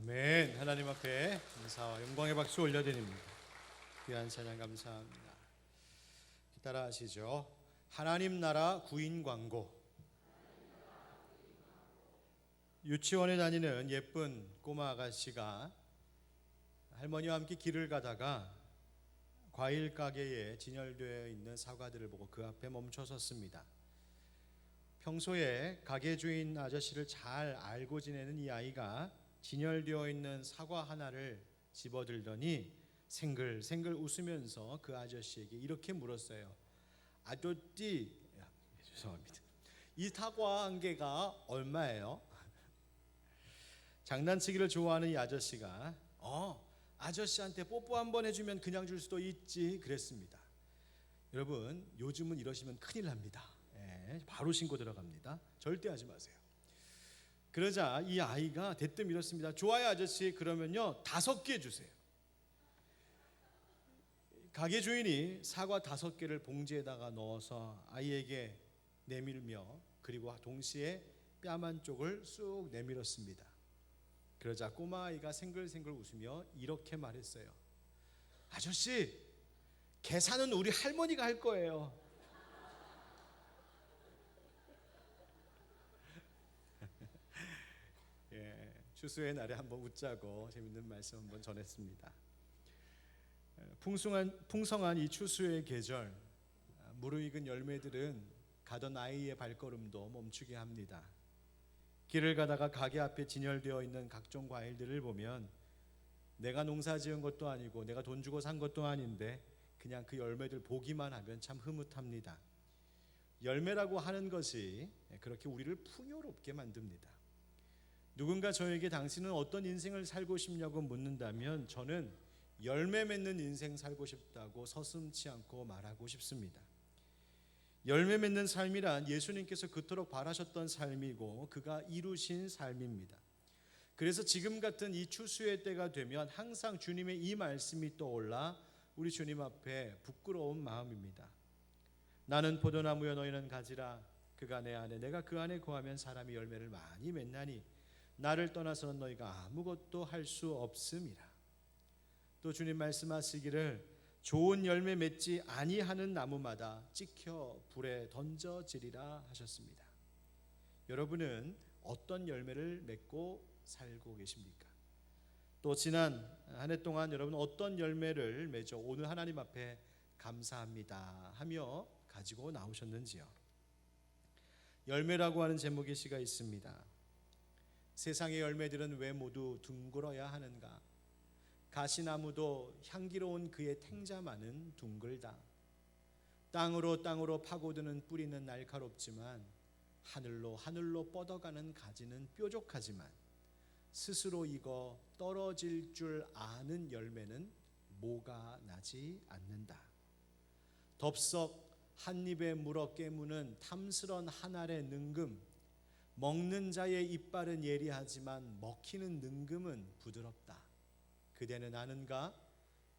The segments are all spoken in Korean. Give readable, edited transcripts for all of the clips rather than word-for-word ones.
아멘. 하나님 앞에 감사와 영광의 박수 올려드립니다. 귀한 찬양 감사합니다. 따라 하시죠. 하나님 나라 구인 광고. 유치원에 다니는 예쁜 꼬마 아가씨가 할머니와 함께 길을 가다가 과일 가게에 진열되어 있는 사과들을 보고 그 앞에 멈춰 섰습니다. 평소에 가게 주인 아저씨를 잘 알고 지내는 이 아이가 진열되어 있는 사과 하나를 집어들더니 생글생글 웃으면서 그 아저씨에게 이렇게 물었어요. 아저씨, 죄송합니다. 이 사과 한 개가 얼마예요? 장난치기를 좋아하는 이 아저씨가 아저씨한테 뽀뽀 한번 해주면 그냥 줄 수도 있지 그랬습니다. 여러분, 요즘은 이러시면 큰일 납니다. 바로 신고 들어갑니다. 절대 하지 마세요. 그러자 이 아이가 대뜸 이렇습니다. 좋아요 아저씨, 그러면요 5개 주세요. 가게 주인이 사과 5개를 봉지에다가 넣어서 아이에게 내밀며 그리고 동시에 뺨 한쪽을 쑥 내밀었습니다. 그러자 꼬마 아이가 생글생글 웃으며 이렇게 말했어요. 아저씨, 계산은 우리 할머니가 할 거예요. 추수의 날에 한번 웃자고 재밌는 말씀 한번 전했습니다. 풍성한 이 추수의 계절, 무르익은 열매들은 가던 아이의 발걸음도 멈추게 합니다. 길을 가다가 가게 앞에 진열되어 있는 각종 과일들을 보면 내가 농사 지은 것도 아니고 내가 돈 주고 산 것도 아닌데 그냥 그 열매들 보기만 하면 참 흐뭇합니다. 열매라고 하는 것이 그렇게 우리를 풍요롭게 만듭니다. 누군가 저에게 당신은 어떤 인생을 살고 싶냐고 묻는다면 저는 열매 맺는 인생 살고 싶다고 서슴지 않고 말하고 싶습니다. 열매 맺는 삶이란 예수님께서 그토록 바라셨던 삶이고 그가 이루신 삶입니다. 그래서 지금 같은 이 추수의 때가 되면 항상 주님의 이 말씀이 떠올라 우리 주님 앞에 부끄러운 마음입니다. 나는 포도나무여 너희는 가지라. 그가 내 안에 내가 그 안에 거하면 사람이 열매를 많이 맺나니 나를 떠나서는 너희가 아무것도 할 수 없음이라. 또 주님 말씀하시기를 좋은 열매 맺지 아니하는 나무마다 찍혀 불에 던져지리라 하셨습니다. 여러분은 어떤 열매를 맺고 살고 계십니까? 또 지난 한 해 동안 여러분 어떤 열매를 맺어 오늘 하나님 앞에 감사합니다 하며 가지고 나오셨는지요? 열매라고 하는 제목의 시가 있습니다. 세상의 열매들은 왜 모두 둥글어야 하는가? 가시나무도 향기로운 그의 탱자만은 둥글다. 땅으로 파고드는 뿌리는 날카롭지만 하늘로 뻗어가는 가지는 뾰족하지만 스스로 익어 떨어질 줄 아는 열매는 모가 나지 않는다. 덥석 한 입에 물어 깨무는 탐스런 한 알의 능금, 먹는 자의 이빨은 예리하지만 먹히는 능금은 부드럽다. 그대는 아는가?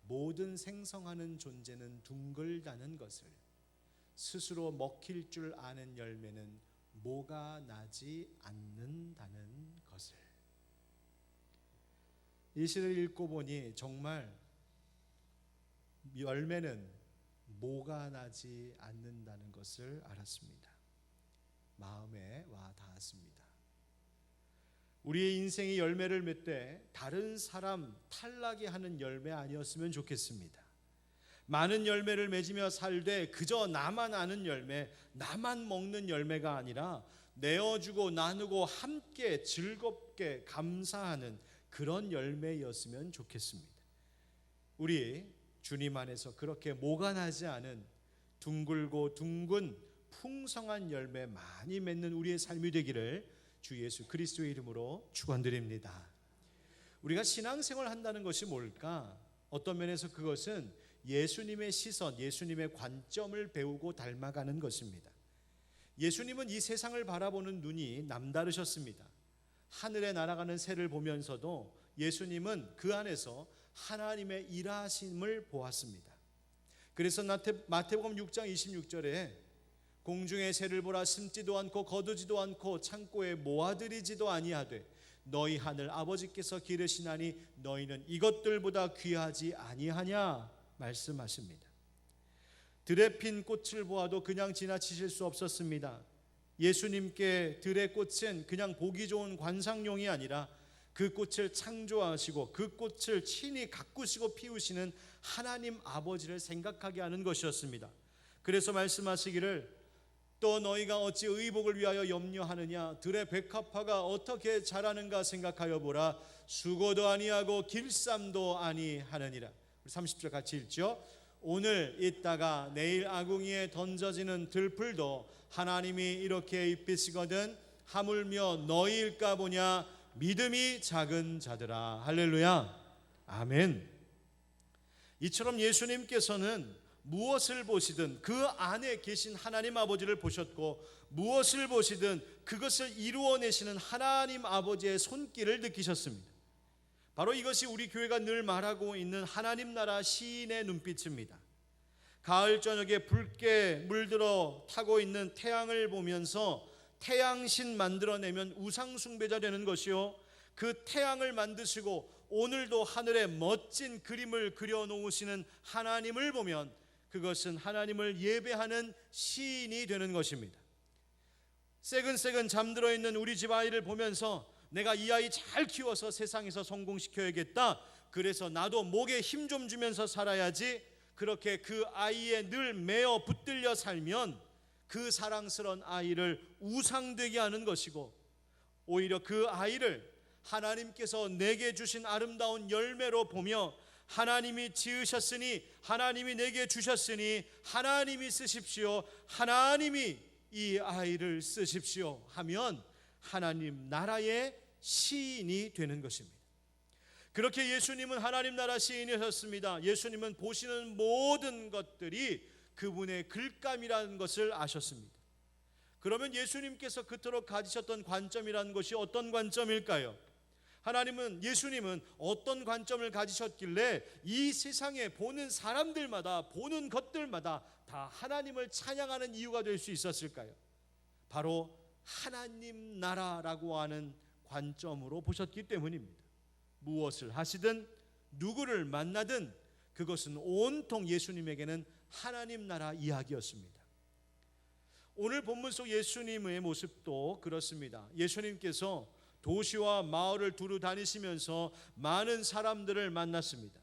모든 생성하는 존재는 둥글다는 것을. 스스로 먹힐 줄 아는 열매는 모가 나지 않는다는 것을. 이 시를 읽고 보니 정말 열매는 모가 나지 않는다는 것을 알았습니다. 마음에 와 닿았습니다. 우리의 인생이 열매를 맺되 다른 사람 탈나게 하는 열매 아니었으면 좋겠습니다. 많은 열매를 맺으며 살되 그저 나만 아는 열매, 나만 먹는 열매가 아니라 내어주고 나누고 함께 즐겁게 감사하는 그런 열매였으면 좋겠습니다. 우리 주님 안에서 그렇게 모가 나지 않은 둥글고 둥근 풍성한 열매 많이 맺는 우리의 삶이 되기를 주 예수 그리스도의 이름으로 축원드립니다. 우리가 신앙생활을 한다는 것이 뭘까? 어떤 면에서 그것은 예수님의 시선, 예수님의 관점을 배우고 닮아가는 것입니다. 예수님은 이 세상을 바라보는 눈이 남다르셨습니다. 하늘에 날아가는 새를 보면서도 예수님은 그 안에서 하나님의 일하심을 보았습니다. 그래서 마태복음 6장 26절에 공중의 새를 보라, 심지도 않고 거두지도 않고 창고에 모아들이지도 아니하되 너희 하늘 아버지께서 기르시나니 너희는 이것들보다 귀하지 아니하냐 말씀하십니다. 들에 핀 꽃을 보아도 그냥 지나치실 수 없었습니다. 예수님께 들의 꽃은 그냥 보기 좋은 관상용이 아니라 그 꽃을 창조하시고 그 꽃을 친히 가꾸시고 피우시는 하나님 아버지를 생각하게 하는 것이었습니다. 그래서 말씀하시기를 또 너희가 어찌 의복을 위하여 염려하느냐, 들의 백합화가 어떻게 자라는가 생각하여 보라. 수고도 아니하고 길쌈도 아니하느니라. 30절 같이 읽죠. 오늘 있다가 내일 아궁이에 던져지는 들풀도 하나님이 이렇게 입히시거든 하물며 너희일까 보냐. 믿음이 작은 자들아. 할렐루야. 아멘. 이처럼 예수님께서는 무엇을 보시든 그 안에 계신 하나님 아버지를 보셨고, 무엇을 보시든 그것을 이루어내시는 하나님 아버지의 손길을 느끼셨습니다. 바로 이것이 우리 교회가 늘 말하고 있는 하나님 나라 시인의 눈빛입니다. 가을 저녁에 붉게 물들어 타고 있는 태양을 보면서 태양신 만들어내면 우상숭배자 되는 것이요, 그 태양을 만드시고 오늘도 하늘에 멋진 그림을 그려놓으시는 하나님을 보면 그것은 하나님을 예배하는 시인이 되는 것입니다. 새근새근 잠들어 있는 우리 집 아이를 보면서 내가 이 아이 잘 키워서 세상에서 성공시켜야겠다, 그래서 나도 목에 힘 좀 주면서 살아야지, 그렇게 그 아이에 늘 매어 붙들려 살면 그 사랑스러운 아이를 우상되게 하는 것이고, 오히려 그 아이를 하나님께서 내게 주신 아름다운 열매로 보며 하나님이 지으셨으니, 하나님이 내게 주셨으니 하나님이 쓰십시오, 하나님이 이 아이를 쓰십시오 하면 하나님 나라의 시인이 되는 것입니다. 그렇게 예수님은 하나님 나라 시인이셨습니다. 예수님은 보시는 모든 것들이 그분의 글감이라는 것을 아셨습니다. 그러면 예수님께서 그토록 가지셨던 관점이라는 것이 어떤 관점일까요? 예수님은 어떤 관점을 가지셨길래 이 세상에 보는 사람들마다, 보는 것들마다 다 하나님을 찬양하는 이유가 될 수 있었을까요? 바로 하나님 나라라고 하는 관점으로 보셨기 때문입니다. 무엇을 하시든 누구를 만나든 그것은 온통 예수님에게는 하나님 나라 이야기였습니다. 오늘 본문 속 예수님의 모습도 그렇습니다. 예수님께서 도시와 마을을 두루 다니시면서 많은 사람들을 만났습니다.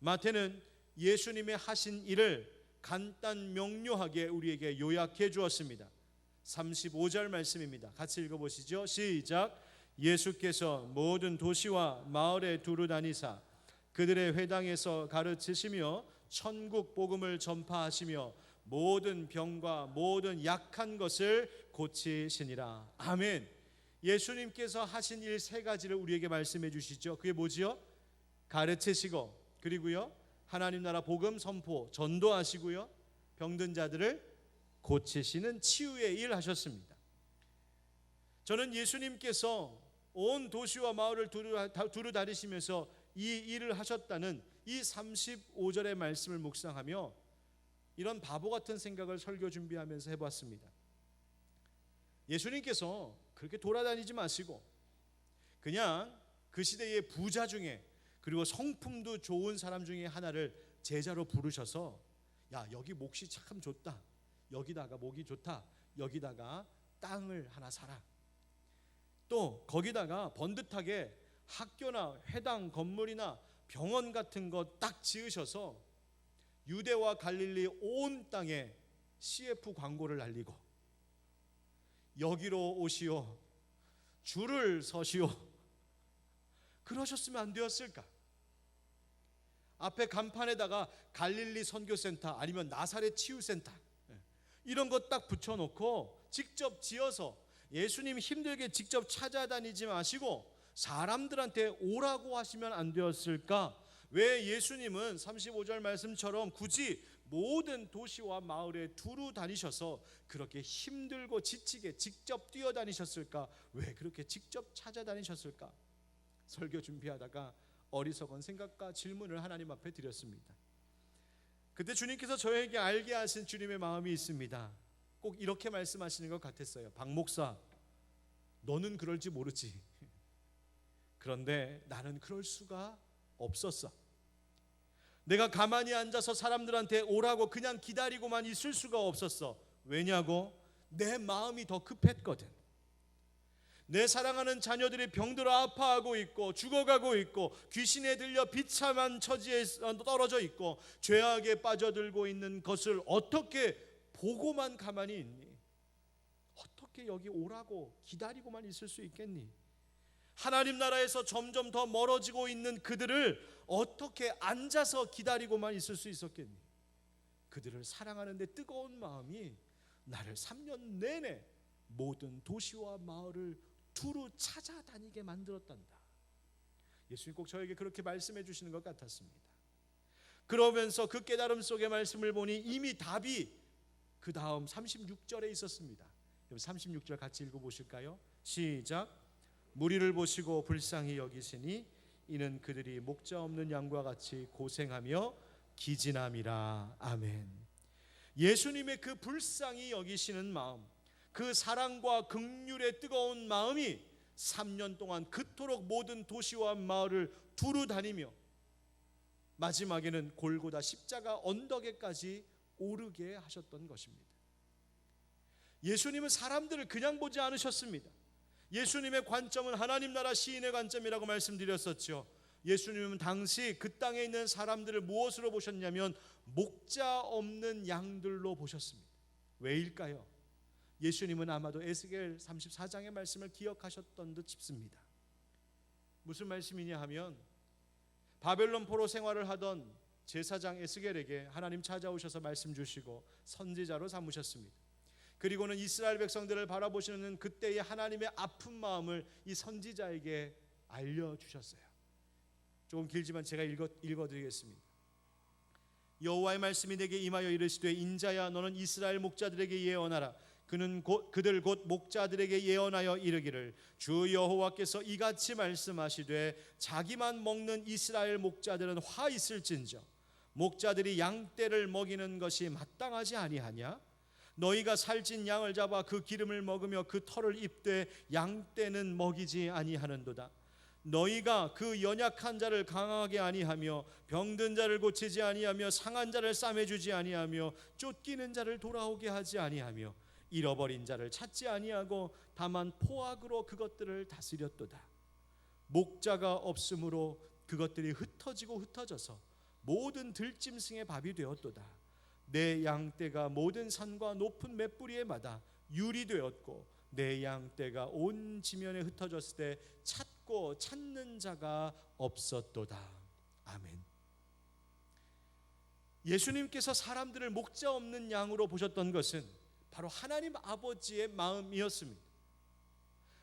마태는 예수님의 하신 일을 간단 명료하게 우리에게 요약해 주었습니다. 35절 말씀입니다. 같이 읽어보시죠. 시작. 예수께서 모든 도시와 마을에 두루 다니사 그들의 회당에서 가르치시며 천국 복음을 전파하시며 모든 병과 모든 약한 것을 고치시니라. 아멘. 예수님께서 하신 일 세 가지를 우리에게 말씀해 주시죠. 그게 뭐지요? 가르치시고, 그리고요 하나님 나라 복음 선포, 전도하시고요, 병든 자들을 고치시는 치유의 일 하셨습니다. 저는 예수님께서 온 도시와 마을을 두루 다니시면서 이 일을 하셨다는 이 35절의 말씀을 묵상하며 이런 바보 같은 생각을 설교 준비하면서 해봤습니다. 예수님께서 그렇게 돌아다니지 마시고 그냥 그 시대의 부자 중에, 그리고 성품도 좋은 사람 중에 하나를 제자로 부르셔서, 야, 여기 몫이 참 좋다, 여기다가 목이 좋다, 여기다가 땅을 하나 사라, 또 거기다가 번듯하게 학교나 회당 건물이나 병원 같은 거 딱 지으셔서 유대와 갈릴리 온 땅에 CF 광고를 날리고 여기로 오시오, 줄을 서시오, 그러셨으면 안 되었을까? 앞에 간판에다가 갈릴리 선교센터 아니면 나사렛 치유센터 이런 거 딱 붙여놓고 직접 지어서 예수님 힘들게 직접 찾아다니지 마시고 사람들한테 오라고 하시면 안 되었을까? 왜 예수님은 35절 말씀처럼 굳이 모든 도시와 마을에 두루 다니셔서 그렇게 힘들고 지치게 직접 뛰어다니셨을까? 왜 그렇게 직접 찾아다니셨을까? 설교 준비하다가 어리석은 생각과 질문을 하나님 앞에 드렸습니다. 그때 주님께서 저에게 알게 하신 주님의 마음이 있습니다. 꼭 이렇게 말씀하시는 것 같았어요. 박 목사, 너는 그럴지 모르지. 그런데 나는 그럴 수가 없었어. 내가 가만히 앉아서 사람들한테 오라고 그냥 기다리고만 있을 수가 없었어. 왜냐고? 내 마음이 더 급했거든. 내 사랑하는 자녀들이 병들어 아파하고 있고 죽어가고 있고 귀신에 들려 비참한 처지에 떨어져 있고 죄악에 빠져들고 있는 것을 어떻게 보고만 가만히 있니? 어떻게 여기 오라고 기다리고만 있을 수 있겠니? 하나님 나라에서 점점 더 멀어지고 있는 그들을 어떻게 앉아서 기다리고만 있을 수 있었겠니? 그들을 사랑하는데 뜨거운 마음이 나를 3년 내내 모든 도시와 마을을 두루 찾아다니게 만들었단다. 예수님 꼭 저에게 그렇게 말씀해 주시는 것 같았습니다. 그러면서 그 깨달음 속의 말씀을 보니 이미 답이 그 다음 36절에 있었습니다. 36절 같이 읽어보실까요? 시작. 무리를 보시고 불쌍히 여기시니 이는 그들이 목자 없는 양과 같이 고생하며 기진함이라. 아멘. 예수님의 그 불쌍히 여기시는 마음, 그 사랑과 긍휼의 뜨거운 마음이 3년 동안 그토록 모든 도시와 마을을 두루 다니며 마지막에는 골고다 십자가 언덕에까지 오르게 하셨던 것입니다. 예수님은 사람들을 그냥 보지 않으셨습니다. 예수님의 관점은 하나님 나라 시인의 관점이라고 말씀드렸었죠. 예수님은 당시 그 땅에 있는 사람들을 무엇으로 보셨냐면 목자 없는 양들로 보셨습니다. 왜일까요? 예수님은 아마도 에스겔 34장의 말씀을 기억하셨던 듯 싶습니다. 무슨 말씀이냐 하면 바벨론 포로 생활을 하던 제사장 에스겔에게 하나님 찾아오셔서 말씀 주시고 선지자로 삼으셨습니다. 그리고는 이스라엘 백성들을 바라보시는 그때의 하나님의 아픈 마음을 이 선지자에게 알려주셨어요. 조금 길지만 제가 읽어드리겠습니다. 여호와의 말씀이 내게 임하여 이르시되 인자야 너는 이스라엘 목자들에게 예언하라. 그들 곧 목자들에게 예언하여 이르기를 주 여호와께서 이같이 말씀하시되 자기만 먹는 이스라엘 목자들은 화 있을진저 목자들이 양떼를 먹이는 것이 마땅하지 아니하냐? 너희가 살찐 양을 잡아 그 기름을 먹으며 그 털을 입되 양떼는 먹이지 아니하는도다. 너희가 그 연약한 자를 강하게 아니하며 병든 자를 고치지 아니하며 상한 자를 싸매주지 아니하며 쫓기는 자를 돌아오게 하지 아니하며 잃어버린 자를 찾지 아니하고 다만 포악으로 그것들을 다스렸도다. 목자가 없으므로 그것들이 흩어지고 흩어져서 모든 들짐승의 밥이 되었도다. 내 양떼가 모든 산과 높은 맷뿌리에 마다 율이 되었고 내 양떼가 온 지면에 흩어졌을 때 찾고 찾는 자가 없었도다. 아멘. 예수님께서 사람들을 목자 없는 양으로 보셨던 것은 바로 하나님 아버지의 마음이었습니다.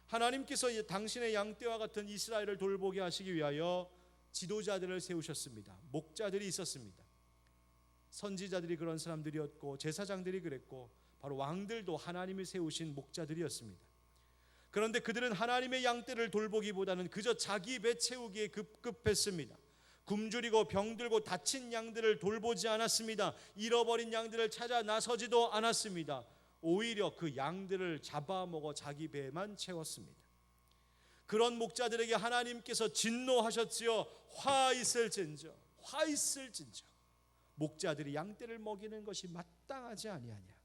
하나님께서 당신의 양떼와 같은 이스라엘을 돌보게 하시기 위하여 지도자들을 세우셨습니다. 목자들이 있었습니다. 선지자들이 그런 사람들이었고 제사장들이 그랬고 바로 왕들도 하나님이 세우신 목자들이었습니다. 그런데 그들은 하나님의 양떼를 돌보기보다는 그저 자기 배 채우기에 급급했습니다. 굶주리고 병들고 다친 양들을 돌보지 않았습니다. 잃어버린 양들을 찾아 나서지도 않았습니다. 오히려 그 양들을 잡아먹어 자기 배만 채웠습니다. 그런 목자들에게 하나님께서 진노하셨지요. 화 있을진저, 화 있을진저. 목자들이 양떼를 먹이는 것이 마땅하지 아니하냐.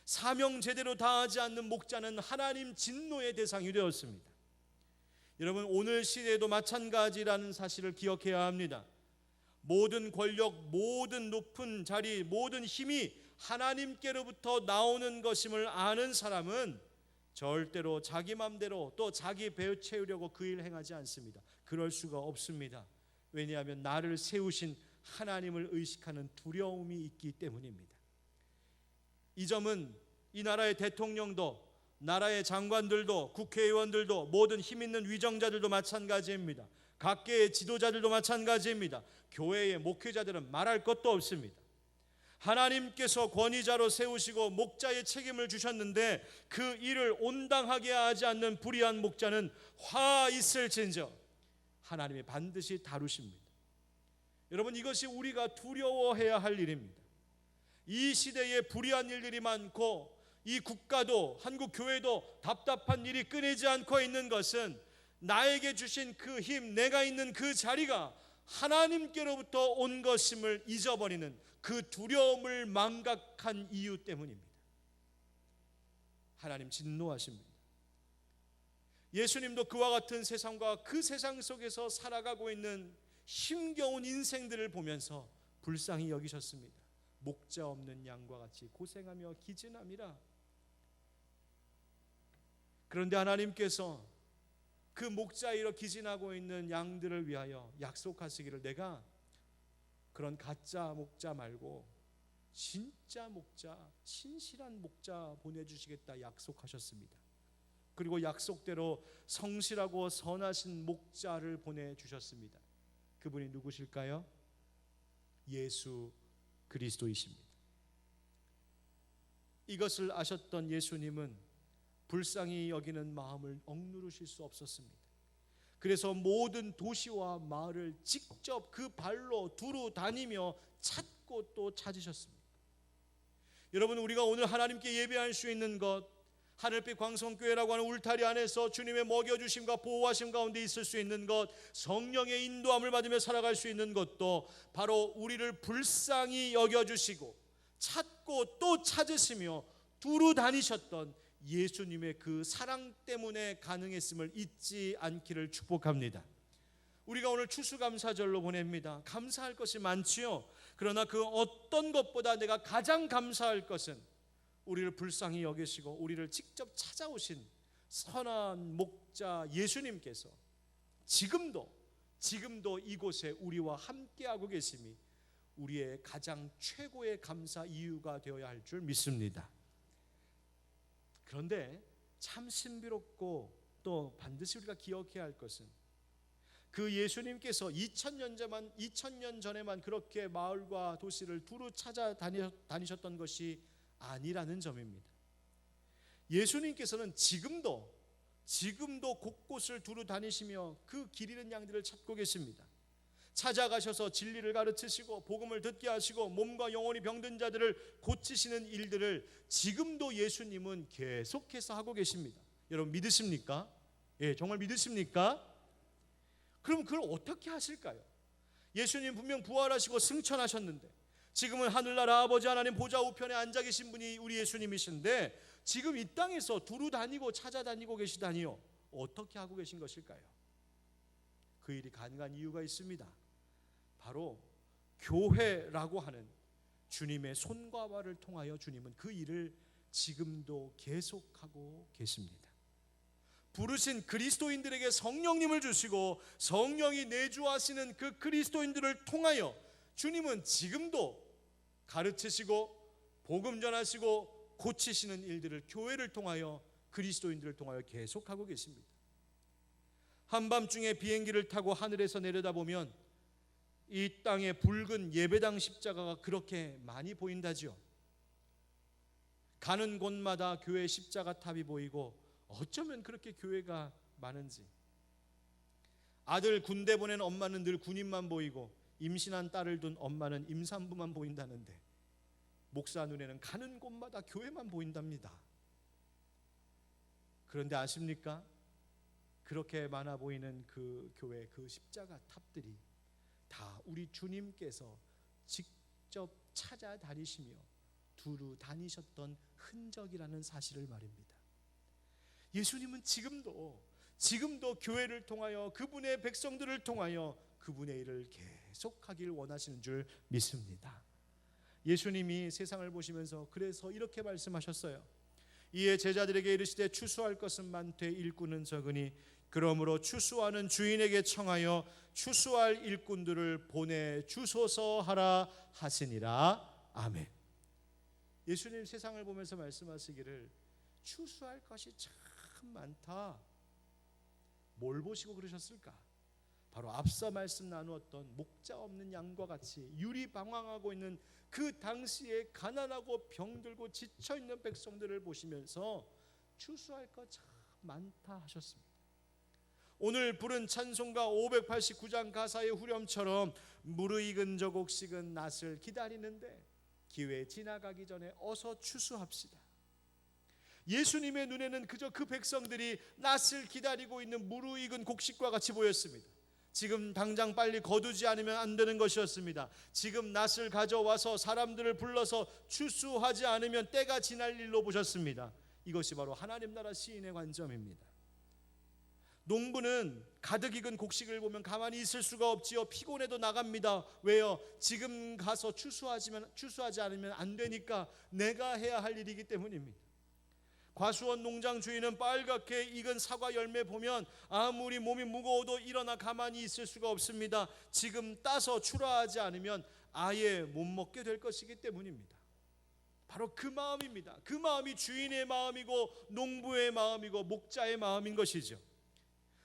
사명 제대로 다하지 않는 목자는 하나님 진노의 대상이 되었습니다. 여러분, 오늘 시대에도 마찬가지라는 사실을 기억해야 합니다. 모든 권력, 모든 높은 자리, 모든 힘이 하나님께로부터 나오는 것임을 아는 사람은 절대로 자기 맘대로 또 자기 배 채우려고 그 일 행하지 않습니다. 그럴 수가 없습니다. 왜냐하면 나를 세우신 하나님을 의식하는 두려움이 있기 때문입니다. 이 점은 이 나라의 대통령도 나라의 장관들도 국회의원들도 모든 힘 있는 위정자들도 마찬가지입니다. 각계의 지도자들도 마찬가지입니다. 교회의 목회자들은 말할 것도 없습니다. 하나님께서 권위자로 세우시고 목자의 책임을 주셨는데 그 일을 온당하게 하지 않는 불의한 목자는 화 있을진저 하나님이 반드시 다루십니다. 여러분, 이것이 우리가 두려워해야 할 일입니다. 이 시대에 불의한 일들이 많고 이 국가도 한국 교회도 답답한 일이 끊이지 않고 있는 것은 나에게 주신 그 힘, 내가 있는 그 자리가 하나님께로부터 온 것임을 잊어버리는 그 두려움을 망각한 이유 때문입니다. 하나님 진노하십니다. 예수님도 그와 같은 세상과 그 세상 속에서 살아가고 있는 힘겨운 인생들을 보면서 불쌍히 여기셨습니다. 목자 없는 양과 같이 고생하며 기진함이라. 그런데 하나님께서 그 목자이러 기진하고 있는 양들을 위하여 약속하시기를, 내가 그런 가짜 목자 말고 진짜 목자, 신실한 목자 보내주시겠다 약속하셨습니다. 그리고 약속대로 성실하고 선하신 목자를 보내주셨습니다. 그분이 누구실까요? 예수 그리스도이십니다. 이것을 아셨던 예수님은 불쌍히 여기는 마음을 억누르실 수 없었습니다. 그래서 모든 도시와 마을을 직접 그 발로 두루 다니며 찾고 또 찾으셨습니다. 여러분, 우리가 오늘 하나님께 예배할 수 있는 것, 하늘빛 광성교회라고 하는 울타리 안에서 주님의 먹여주심과 보호하심 가운데 있을 수 있는 것, 성령의 인도함을 받으며 살아갈 수 있는 것도 바로 우리를 불쌍히 여겨주시고 찾고 또 찾으시며 두루 다니셨던 예수님의 그 사랑 때문에 가능했음을 잊지 않기를 축복합니다. 우리가 오늘 추수감사절로 보냅니다. 감사할 것이 많지요. 그러나 그 어떤 것보다 내가 가장 감사할 것은 우리를 불쌍히 여기시고 우리를 직접 찾아오신 선한 목자 예수님께서 지금도 이곳에 우리와 함께하고 계심이 우리의 가장 최고의 감사 이유가 되어야 할 줄 믿습니다. 그런데 참 신비롭고 또 반드시 우리가 기억해야 할 것은 그 예수님께서 2000년 전에만 그렇게 마을과 도시를 두루 찾아다니셨던 것이 아니라는 점입니다. 예수님께서는 지금도 곳곳을 두루 다니시며 그 길 잃은 양들을 찾고 계십니다. 찾아가셔서 진리를 가르치시고 복음을 듣게 하시고 몸과 영혼이 병든 자들을 고치시는 일들을 지금도 예수님은 계속해서 하고 계십니다. 여러분 믿으십니까? 예, 정말 믿으십니까? 그럼 그걸 어떻게 하실까요? 예수님 분명 부활하시고 승천하셨는데 지금은 하늘나라 아버지 하나님 보좌 우편에 앉아 계신 분이 우리 예수님이신데 지금 이 땅에서 두루 다니고 찾아다니고 계시다니요, 어떻게 하고 계신 것일까요? 그 일이 가능한 이유가 있습니다. 바로 교회라고 하는 주님의 손과 발을 통하여 주님은 그 일을 지금도 계속하고 계십니다. 부르신 그리스도인들에게 성령님을 주시고 성령이 내주하시는 그 그리스도인들을 통하여 주님은 지금도 가르치시고 복음 전하시고 고치시는 일들을 교회를 통하여 그리스도인들을 통하여 계속하고 계십니다. 한밤중에 비행기를 타고 하늘에서 내려다보면 이 땅에 붉은 예배당 십자가가 그렇게 많이 보인다지요. 가는 곳마다 교회 십자가 탑이 보이고 어쩌면 그렇게 교회가 많은지. 아들 군대 보낸 엄마는 늘 군인만 보이고 임신한 딸을 둔 엄마는 임산부만 보인다는데 목사 눈에는 가는 곳마다 교회만 보인답니다. 그런데 아십니까? 그렇게 많아 보이는 그 교회, 그 십자가 탑들이 다 우리 주님께서 직접 찾아다니시며 두루 다니셨던 흔적이라는 사실을 말입니다. 예수님은 지금도 교회를 통하여 그분의 백성들을 통하여 그분의 일을 계속하길 원하시는 줄 믿습니다. 예수님이 세상을 보시면서 그래서 이렇게 말씀하셨어요. 이에 제자들에게 이르시되 추수할 것은 많되 일꾼은 적으니 그러므로 추수하는 주인에게 청하여 추수할 일꾼들을 보내주소서 하라 하시니라. 아멘. 예수님 세상을 보면서 말씀하시기를 추수할 것이 참 많다. 뭘 보시고 그러셨을까? 바로 앞서 말씀 나누었던 목자 없는 양과 같이 유리방황하고 있는 그 당시에 가난하고 병들고 지쳐있는 백성들을 보시면서 추수할 것 참 많다 하셨습니다. 오늘 부른 찬송가 589장 가사의 후렴처럼 무르익은 저 곡식은 낫을 기다리는데 기회 지나가기 전에 어서 추수합시다. 예수님의 눈에는 그저 그 백성들이 낫을 기다리고 있는 무르익은 곡식과 같이 보였습니다. 지금 당장 빨리 거두지 않으면 안 되는 것이었습니다. 지금 낫을 가져와서 사람들을 불러서 추수하지 않으면 때가 지날 일로 보셨습니다. 이것이 바로 하나님 나라 시인의 관점입니다. 농부는 가득 익은 곡식을 보면 가만히 있을 수가 없지요. 피곤해도 나갑니다. 왜요? 지금 가서 추수하지 않으면 안 되니까 내가 해야 할 일이기 때문입니다. 과수원 농장 주인은 빨갛게 익은 사과 열매 보면 아무리 몸이 무거워도 일어나 가만히 있을 수가 없습니다. 지금 따서 출하하지 않으면 아예 못 먹게 될 것이기 때문입니다. 바로 그 마음입니다. 그 마음이 주인의 마음이고 농부의 마음이고 목자의 마음인 것이죠.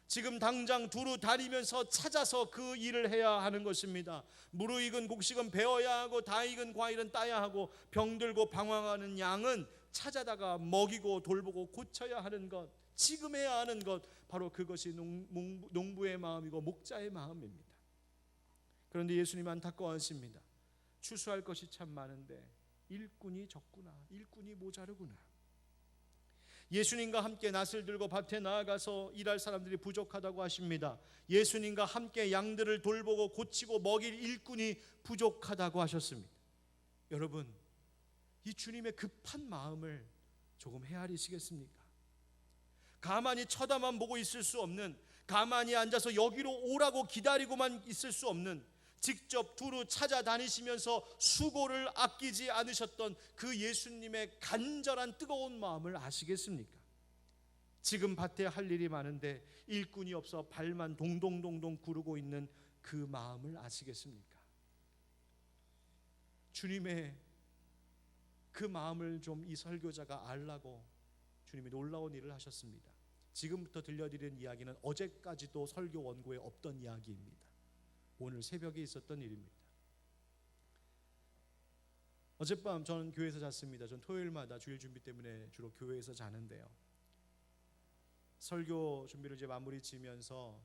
지금 당장 두루 다니면서 찾아서 그 일을 해야 하는 것입니다. 무르익은 곡식은 베어야 하고 다 익은 과일은 따야 하고 병들고 방황하는 양은 찾아다가 먹이고 돌보고 고쳐야 하는 것, 지금 해야 하는 것, 바로 그것이 농부의 마음이고 목자의 마음입니다. 그런데 예수님 안타까워하십니다. 추수할 것이 참 많은데 일꾼이 적구나, 일꾼이 모자르구나. 예수님과 함께 낫을 들고 밭에 나아가서 일할 사람들이 부족하다고 하십니다. 예수님과 함께 양들을 돌보고 고치고 먹일 일꾼이 부족하다고 하셨습니다. 여러분, 이 주님의 급한 마음을 조금 헤아리시겠습니까? 가만히 쳐다만 보고 있을 수 없는, 가만히 앉아서 여기로 오라고 기다리고만 있을 수 없는, 직접 두루 찾아다니시면서 수고를 아끼지 않으셨던 그 예수님의 간절한 뜨거운 마음을 아시겠습니까? 지금 밭에 할 일이 많은데 일꾼이 없어 발만 동동동동 구르고 있는 그 마음을 아시겠습니까? 주님의 그 마음을 좀 이 설교자가 알라고 주님이 놀라운 일을 하셨습니다. 지금부터 들려드리는 이야기는 어제까지도 설교 원고에 없던 이야기입니다. 오늘 새벽에 있었던 일입니다. 어젯밤 저는 교회에서 잤습니다. 전 토요일마다 주일 준비 때문에 주로 교회에서 자는데요. 설교 준비를 이제 마무리 지으면서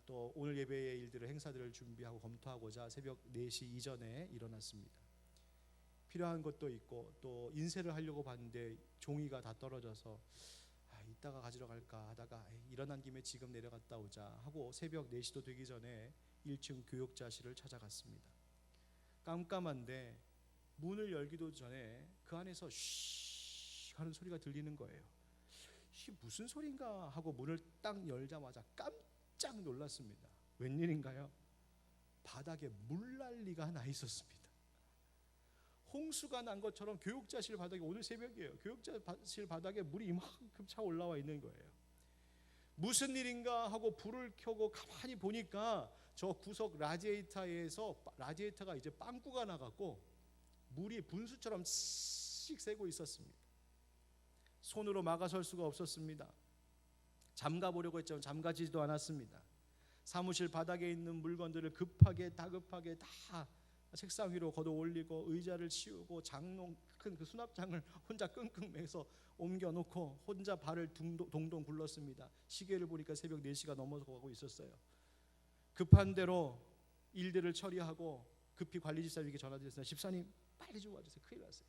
또 오늘 예배의 일들을, 행사들을 준비하고 검토하고자 새벽 4시 이전에 일어났습니다. 필요한 것도 있고 또 인쇄를 하려고 봤는데 종이가 다 떨어져서 이따가 가지러 갈까 하다가 일어난 김에 지금 내려갔다 오자 하고 새벽 4시도 되기 전에 1층 교육자실을 찾아갔습니다. 깜깜한데 문을 열기도 전에 그 안에서 쉬 하는 소리가 들리는 거예요. 이게 무슨 소린가 하고 문을 딱 열자마자 깜짝 놀랐습니다. 웬일인가요? 바닥에 물난리가 나 있었습니다. 홍수가 난 것처럼 교육자실 바닥에, 오늘 새벽이에요, 교육자실 바닥에 물이 이만큼 차 올라와 있는 거예요. 무슨 일인가 하고 불을 켜고 가만히 보니까 저 구석 라디에이터가 이제 빵꾸가 나갖고 물이 분수처럼 씩 새고 있었습니다. 손으로 막아설 수가 없었습니다. 잠가보려고 했지만 잠가지도 않았습니다. 사무실 바닥에 있는 물건들을 다급하게 다 책상 위로 걷어 올리고 의자를 치우고 큰 그 수납장을 혼자 끙끙 매서 옮겨놓고 혼자 발을 동동 굴렀습니다. 시계를 보니까 새벽 4시가 넘어가고 있었어요. 급한 대로 일들을 처리하고 급히 관리집사님에게 전화드렸습니다. 집사님 빨리 좀 와주세요. 큰일 났어요.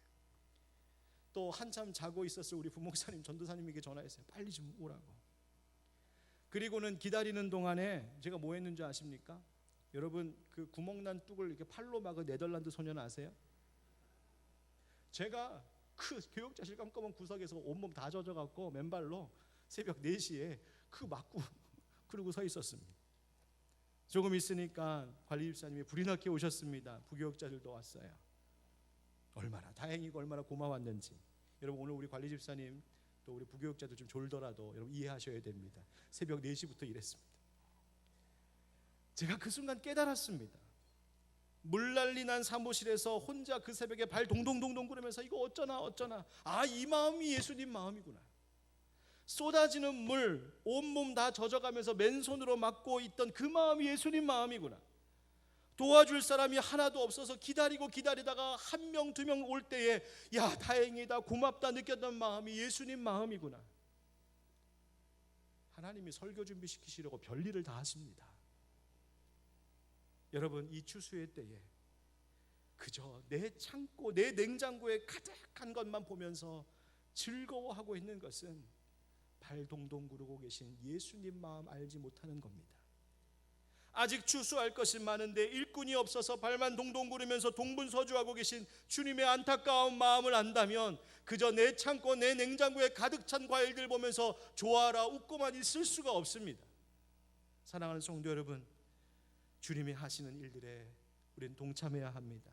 또 한참 자고 있었을 우리 부목사님, 전도사님에게 전화했어요. 빨리 좀 오라고. 그리고는 기다리는 동안에 제가 뭐 했는지 아십니까? 여러분, 그 구멍난 뚝을 이렇게 팔로 막은 네덜란드 소년 아세요? 제가 그 교육자실 깜깜한 구석에서 온몸 다 젖어갖고 맨발로 새벽 4시에 그 막고 그러고 서 있었습니다. 조금 있으니까 관리집사님이 불이 나게 오셨습니다. 부교육자들도 왔어요. 얼마나 다행이고 얼마나 고마웠는지. 여러분, 오늘 우리 관리집사님 또 우리 부교육자들 좀 졸더라도 여러분 이해하셔야 됩니다. 새벽 4시부터 일했습니다. 제가 그 순간 깨달았습니다. 물난리 난 사무실에서 혼자 그 새벽에 발 동동동동 구르면서 이거 어쩌나 이 마음이 예수님 마음이구나. 쏟아지는 물 온몸 다 젖어가면서 맨손으로 막고 있던 그 마음이 예수님 마음이구나. 도와줄 사람이 하나도 없어서 기다리다가 1명 2명 올 때에 야 다행이다 고맙다 느꼈던 마음이 예수님 마음이구나. 하나님이 설교 준비시키시려고 별일을 다 하십니다. 여러분, 이 추수의 때에 그저 내 창고, 내 냉장고에 가득한 것만 보면서 즐거워하고 있는 것은 발 동동 구르고 계신 예수님 마음 알지 못하는 겁니다. 아직 추수할 것이 많은데 일꾼이 없어서 발만 동동 구르면서 동분서주하고 계신 주님의 안타까운 마음을 안다면 그저 내 창고 내 냉장고에 가득 찬 과일들 보면서 좋아라 웃고만 있을 수가 없습니다. 사랑하는 성도 여러분, 주님이 하시는 일들에 우리는 동참해야 합니다.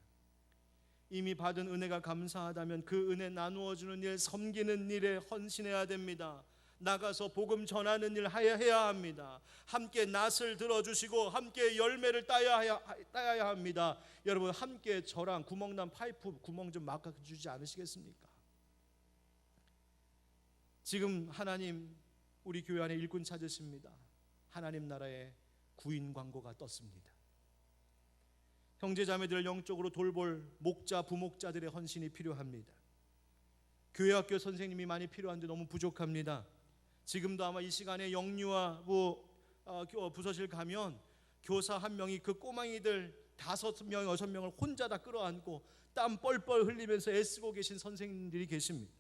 이미 받은 은혜가 감사하다면 그 은혜 나누어주는 일, 섬기는 일에 헌신해야 됩니다. 나가서 복음 전하는 일 해야 합니다. 함께 낫을 들어주시고 함께 열매를 따야 합니다. 여러분, 함께 저랑 구멍난 파이프 구멍 좀 막아주지 않으시겠습니까? 지금 하나님 우리 교회 안에 일꾼 찾으십니다. 하나님 나라의 구인 광고가 떴습니다. 형제자매들을 영적으로 돌볼 목자 부목자들의 헌신이 필요합니다. 교회 학교 선생님이 많이 필요한데 너무 부족합니다. 지금도 아마 이 시간에 영유아 부서실 가면 교사 한 명이 그 꼬망이들 5명, 6명을 혼자 다 끌어안고 땀 뻘뻘 흘리면서 애쓰고 계신 선생님들이 계십니다.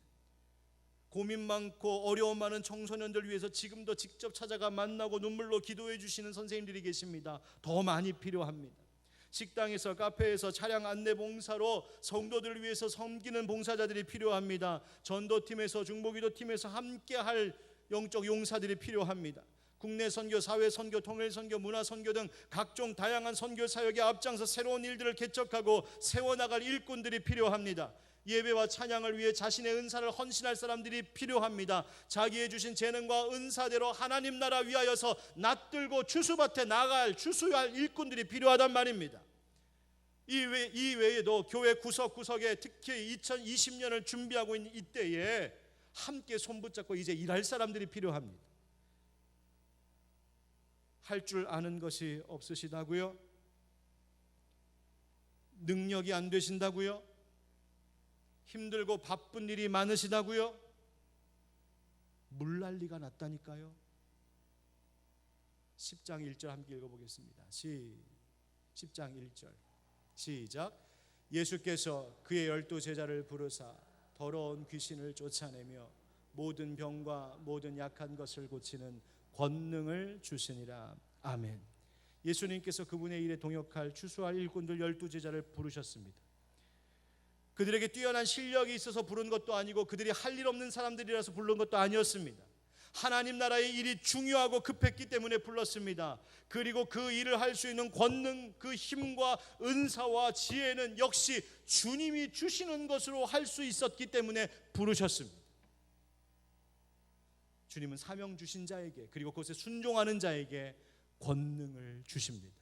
고민 많고 어려움 많은 청소년들 위해서 지금도 직접 찾아가 만나고 눈물로 기도해 주시는 선생님들이 계십니다. 더 많이 필요합니다. 식당에서 카페에서 차량 안내 봉사로 성도들을 위해서 섬기는 봉사자들이 필요합니다. 전도팀에서 중보기도팀에서 함께할 영적 용사들이 필요합니다. 국내 선교, 사회 선교, 통일 선교, 문화 선교 등 각종 다양한 선교 사역에 앞장서 새로운 일들을 개척하고 세워나갈 일꾼들이 필요합니다. 예배와 찬양을 위해 자신의 은사를 헌신할 사람들이 필요합니다. 자기의 주신 재능과 은사대로 하나님 나라 위하여서 낫들고 추수밭에 나갈 추수할 일꾼들이 필요하단 말입니다. 이 외에도 교회 구석구석에 특히 2020년을 준비하고 있는 이때에 함께 손붙잡고 이제 일할 사람들이 필요합니다. 할 줄 아는 것이 없으시다고요? 능력이 안 되신다고요? 힘들고 바쁜 일이 많으시다고요? 물난리가 났다니까요. 10장 1절 함께 읽어보겠습니다. 10장 1절 시작. 예수께서 그의 12제자를 부르사 더러운 귀신을 쫓아내며 모든 병과 모든 약한 것을 고치는 권능을 주시니라. 아멘. 예수님께서 그분의 일에 동역할 추수할 일꾼들 12제자를 부르셨습니다. 그들에게 뛰어난 실력이 있어서 부른 것도 아니고 그들이 할 일 없는 사람들이라서 부른 것도 아니었습니다. 하나님 나라의 일이 중요하고 급했기 때문에 불렀습니다. 그리고 그 일을 할 수 있는 권능, 그 힘과 은사와 지혜는 역시 주님이 주시는 것으로 할 수 있었기 때문에 부르셨습니다. 주님은 사명 주신 자에게 그리고 그것에 순종하는 자에게 권능을 주십니다.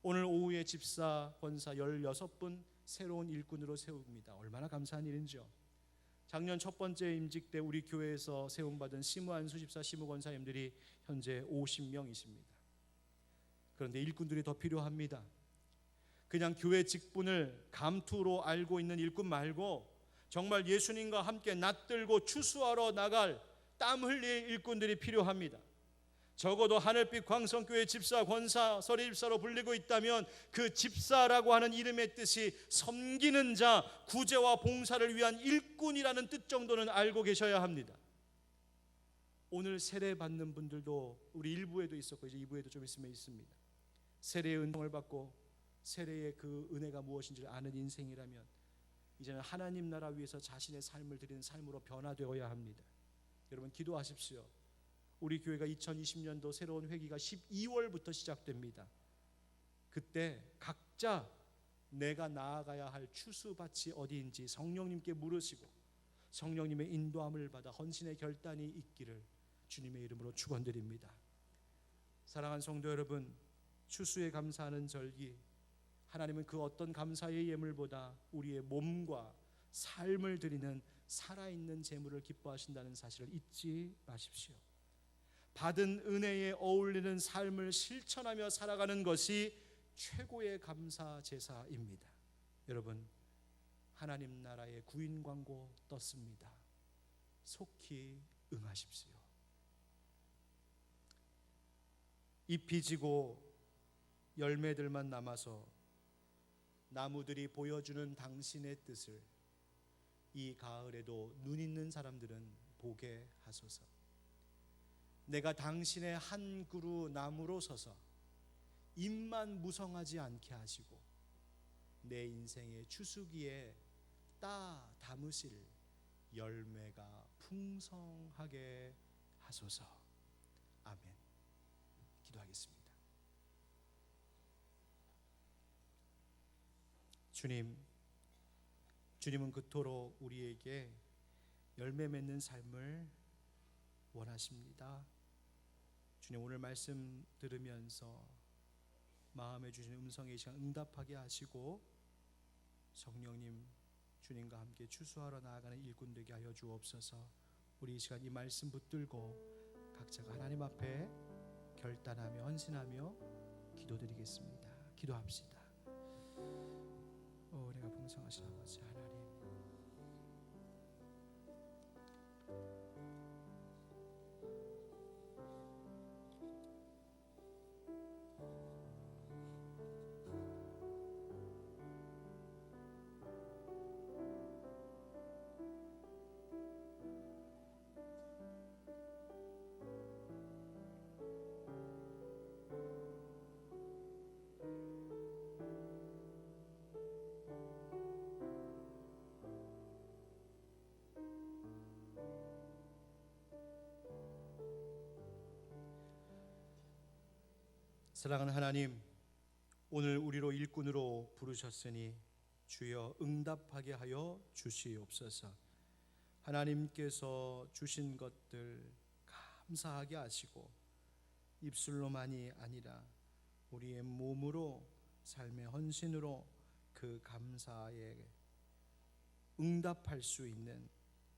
오늘 오후에 집사, 권사 16분 새로운 일꾼으로 세웁니다. 얼마나 감사한 일인지요. 작년 첫 번째 임직 때 우리 교회에서 세움받은 심우한 수집사, 심우권사님들이 현재 50명이십니다. 그런데 일꾼들이 더 필요합니다. 그냥 교회 직분을 감투로 알고 있는 일꾼 말고 정말 예수님과 함께 낫들고 추수하러 나갈 땀 흘릴 일꾼들이 필요합니다. 적어도 하늘빛 광성교회 집사, 권사, 서리집사로 불리고 있다면 그 집사라고 하는 이름의 뜻이 섬기는 자, 구제와 봉사를 위한 일꾼이라는 뜻 정도는 알고 계셔야 합니다. 오늘 세례 받는 분들도 우리 1부에도 있었고 이제 2부에도 좀 있으면 있습니다. 세례의 은총을 받고 세례의 그 은혜가 무엇인지를 아는 인생이라면 이제는 하나님 나라 위해서 자신의 삶을 드리는 삶으로 변화되어야 합니다. 여러분 기도하십시오. 우리 교회가 2020년도 새로운 회기가 12월부터 시작됩니다. 그때 각자 내가 나아가야 할 추수밭이 어디인지 성령님께 물으시고 성령님의 인도함을 받아 헌신의 결단이 있기를 주님의 이름으로 축원드립니다. 사랑하는 성도 여러분, 추수에 감사하는 절기, 하나님은 그 어떤 감사의 예물보다 우리의 몸과 삶을 드리는 살아있는 제물을 기뻐하신다는 사실을 잊지 마십시오. 받은 은혜에 어울리는 삶을 실천하며 살아가는 것이 최고의 감사 제사입니다. 여러분, 하나님 나라의 구인 광고 떴습니다. 속히 응하십시오. 잎이 지고 열매들만 남아서 나무들이 보여주는 당신의 뜻을 이 가을에도 눈 있는 사람들은 보게 하소서. 내가 당신의 한 그루 나무로 서서 잎만 무성하지 않게 하시고 내 인생의 추수기에 따 담으실 열매가 풍성하게 하소서. 아멘. 기도하겠습니다. 주님은 그토록 우리에게 열매 맺는 삶을 원하십니다. 주님, 오늘 말씀 들으면서 마음에 주신 음성에 이 시간 응답하게 하시고 성령님, 주님과 함께 추수하러 나아가는 일꾼 되게 하여 주옵소서. 우리 이 시간 이 말씀 붙들고 각자가 하나님 앞에 결단하며 헌신하며 기도드리겠습니다. 기도합시다. 내가 풍성하신 아버지 하나님, 사랑하는 하나님, 오늘 우리로 일꾼으로 부르셨으니 주여 응답하게 하여 주시옵소서. 하나님께서 주신 것들 감사하게 하시고 입술로만이 아니라 우리의 몸으로 삶의 헌신으로 그 감사에 응답할 수 있는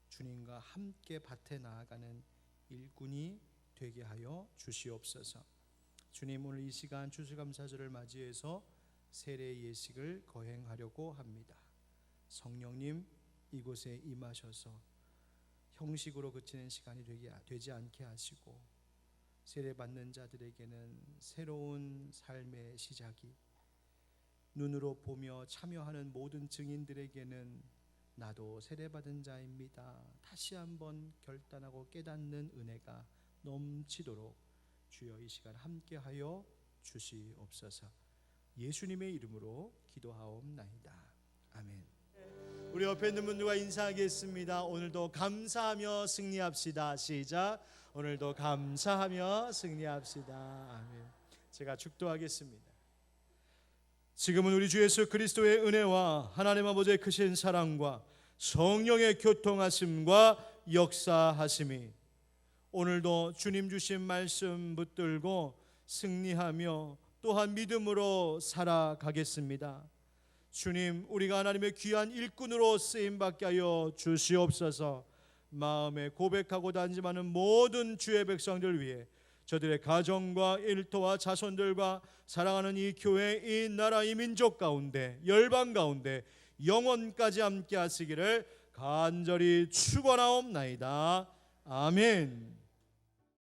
주님과 함께 밭에 나아가는 일꾼이 되게 하여 주시옵소서. 주님, 오늘 이 시간 추수감사절을 맞이해서 세례 예식을 거행하려고 합니다. 성령님, 이곳에 임하셔서 형식으로 그치는 시간이 되지 않게 하시고 세례받는 자들에게는 새로운 삶의 시작이, 눈으로 보며 참여하는 모든 증인들에게는 나도 세례받은 자입니다, 다시 한번 결단하고 깨닫는 은혜가 넘치도록 주여 이 시간 함께하여 주시옵소서. 예수님의 이름으로 기도하옵나이다. 아멘. 우리 옆에 있는 분들과 인사하겠습니다. 오늘도 감사하며 승리합시다. 시작. 오늘도 감사하며 승리합시다. 아멘. 제가 축도하겠습니다. 지금은 우리 주 예수 그리스도의 은혜와 하나님 아버지의 크신 사랑과 성령의 교통하심과 역사하심이 오늘도 주님 주신 말씀 붙들고 승리하며 또한 믿음으로 살아가겠습니다. 주님, 우리가 하나님의 귀한 일꾼으로 쓰임받게 하여 주시옵소서. 마음에 고백하고 단짐하는 모든 주의 백성들 위해 저들의 가정과 일터와 자손들과 사랑하는 이 교회, 이 나라, 이 민족 가운데, 열방 가운데 영원까지 함께 하시기를 간절히 축원하옵나이다. 아멘.